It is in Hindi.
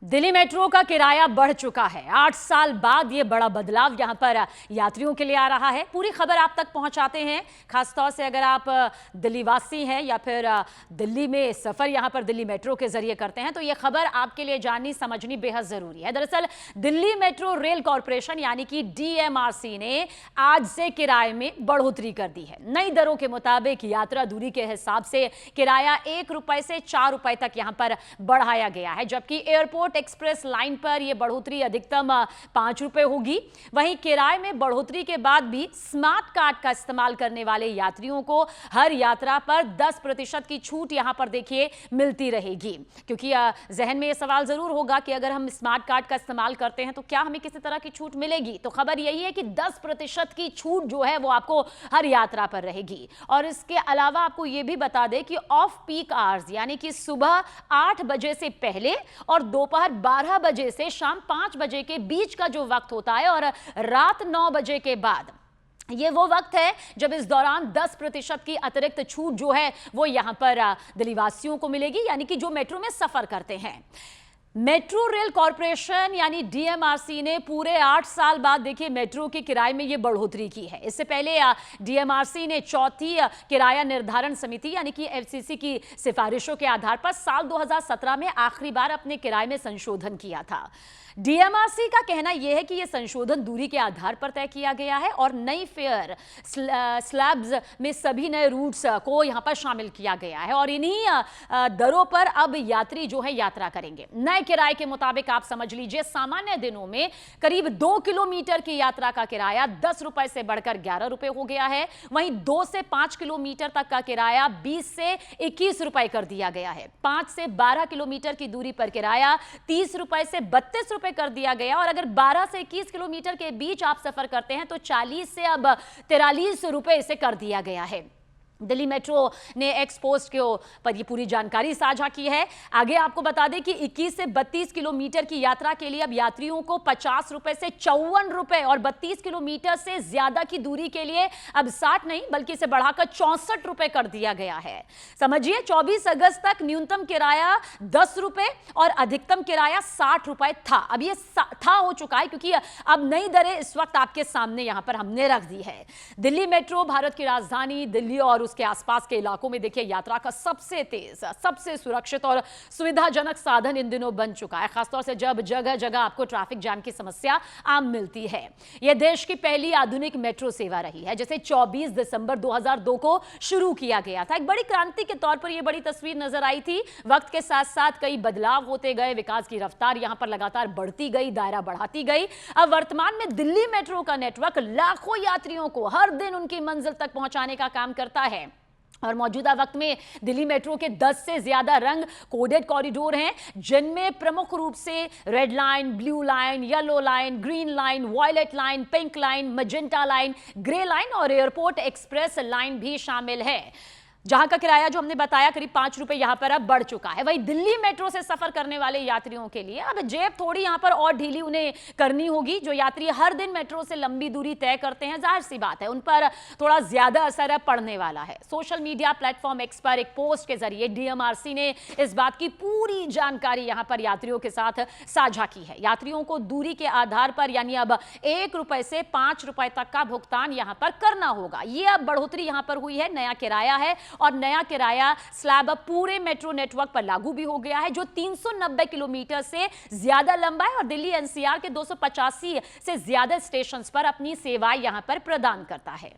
दिल्ली मेट्रो का किराया बढ़ चुका है। 8 साल बाद ये बड़ा बदलाव यहां पर यात्रियों के लिए आ रहा है। पूरी खबर आप तक पहुंचाते हैं, खासतौर से अगर आप दिल्ली वासी हैं या फिर दिल्ली में सफर यहां पर दिल्ली मेट्रो के जरिए करते हैं तो ये खबर आपके लिए जाननी समझनी बेहद जरूरी है। दरअसल दिल्ली मेट्रो रेल कॉरपोरेशन यानी कि DMRC ने आज से किराए में बढ़ोतरी कर दी है। नई दरों के मुताबिक यात्रा दूरी के हिसाब से किराया 1 रुपए से 4 रुपए तक यहां पर बढ़ाया गया है, जबकि एयरपोर्ट एक्सप्रेस लाइन पर यह बढ़ोतरी अधिकतम 5 रुपए होगी। वहीं किराए में बढ़ोतरी के बाद भी स्मार्ट कार्ड का इस्तेमाल करने वाले यात्रियों को हर यात्रा पर 10% की छूट यहां पर देखिए मिलती रहेगी। क्योंकि जहन में यह सवाल जरूर होगा कि अगर हम स्मार्ट कार्ड का इस्तेमाल करते हैं तो क्या हमें किसी तरह की छूट मिलेगी। तो खबर यही है कि 10% की छूट जो है वो आपको हर यात्रा पर रहेगी। और इसके अलावा आपको यह भी बता दें कि ऑफ पीक आवर्स यानी कि सुबह 8 बजे से पहले और दोपहर 12 बजे से शाम 5 बजे के बीच का जो वक्त होता है और रात 9 बजे के बाद ये वो वक्त है जब इस दौरान 10% की अतिरिक्त छूट जो है वो यहां पर दिल्ली वासियों को मिलेगी, यानी कि जो मेट्रो में सफर करते हैं। मेट्रो रेल कॉरपोरेशन यानी DMRC ने पूरे 8 साल बाद देखिए मेट्रो के किराए में ये बढ़ोतरी की है। इससे पहले DMRC ने चौथी किराया निर्धारण समिति यानी कि FCC की सिफारिशों के आधार पर साल 2017 में आखिरी बार अपने किराए में संशोधन किया था। DMRC का कहना यह है कि यह संशोधन दूरी के आधार पर तय किया गया है और नई फेयर स्लैब्स में सभी नए रूट्स को यहां पर शामिल किया गया है और इन्हीं दरों पर अब यात्री जो है यात्रा करेंगे। नए किराए के मुताबिक आप समझ लीजिए सामान्य दिनों में करीब 2 किलोमीटर की यात्रा का किराया 10 रुपए से बढ़कर 11 रुपए हो गया है। वहीं 2 से 5 किलोमीटर तक का किराया 20 से 21 रुपए कर दिया गया है। 5 से 12 किलोमीटर की दूरी पर किराया 30 रुपए से 32 रुपए कर दिया गया और अगर 12 से 21 किलोमीटर के बीच आप सफर करते हैं तो 40 से अब 43 रुपए इसे कर दिया गया है। दिल्ली मेट्रो ने एक्स पोस्ट के पर ये पूरी जानकारी साझा की है। आगे आपको बता दें कि 21 से 32 किलोमीटर की यात्रा के लिए अब यात्रियों को 50 रुपए से 54 रुपए और 32 किलोमीटर से ज्यादा की दूरी के लिए अब 60 नहीं बल्कि इसे बढ़ाकर 64 रुपए कर दिया गया है। समझिए 24 अगस्त तक न्यूनतम किराया 10 रुपए और अधिकतम किराया 60 रुपए था। अब ये था हो चुका है क्योंकि अब नई दरें इस वक्त आपके सामने यहां पर हमने रख दी है। दिल्ली मेट्रो भारत की राजधानी दिल्ली और उसके आसपास के इलाकों में देखिए यात्रा का सबसे तेज, सबसे सुरक्षित और सुविधाजनक साधन इन दिनों बन चुका है, खासतौर से जब जगह जगह आपको ट्रैफिक जाम की समस्या आम मिलती है। यह देश की पहली आधुनिक मेट्रो सेवा रही है जिसे 24 दिसंबर 2002 को शुरू किया गया था। एक बड़ी क्रांति के तौर पर यह बड़ी तस्वीर नजर आई थी। वक्त के साथ साथ कई बदलाव होते गए, विकास की रफ्तार यहां पर लगातार बढ़ती गई, दायरा बढ़ाती गई। अब वर्तमान में दिल्ली मेट्रो का नेटवर्क लाखों यात्रियों को हर दिन उनकी मंजिल तक पहुंचाने का काम करता है और मौजूदा वक्त में दिल्ली मेट्रो के 10 से ज्यादा रंग कोडेड कॉरिडोर हैं जिनमें प्रमुख रूप से red line, blue line, yellow line, green line, violet line, pink line, magenta line, grey line और एयरपोर्ट एक्सप्रेस लाइन भी शामिल है, जहां का किराया जो हमने बताया करीब 5 रुपए यहां पर अब बढ़ चुका है। वहीं दिल्ली मेट्रो से सफर करने वाले यात्रियों के लिए अब जेब थोड़ी यहां पर और ढीली उन्हें करनी होगी। जो यात्री हर दिन मेट्रो से लंबी दूरी तय करते हैं, जाहिर सी बात है उन पर थोड़ा ज्यादा असर पड़ने वाला है। सोशल मीडिया प्लेटफॉर्म एक्स पर एक पोस्ट के जरिए DMRC ने इस बात की पूरी जानकारी यहां पर यात्रियों के साथ साझा की है। यात्रियों को दूरी के आधार पर यानी अब 1 रुपए से 5 रुपए तक का भुगतान यहां पर करना होगा। यह अब बढ़ोतरी यहां पर हुई है, नया किराया है और नया किराया स्लैब अब पूरे मेट्रो नेटवर्क पर लागू भी हो गया है जो 390 किलोमीटर से ज्यादा लंबा है और दिल्ली NCR के 285 से ज्यादा स्टेशंस पर अपनी सेवाएं यहां पर प्रदान करता है।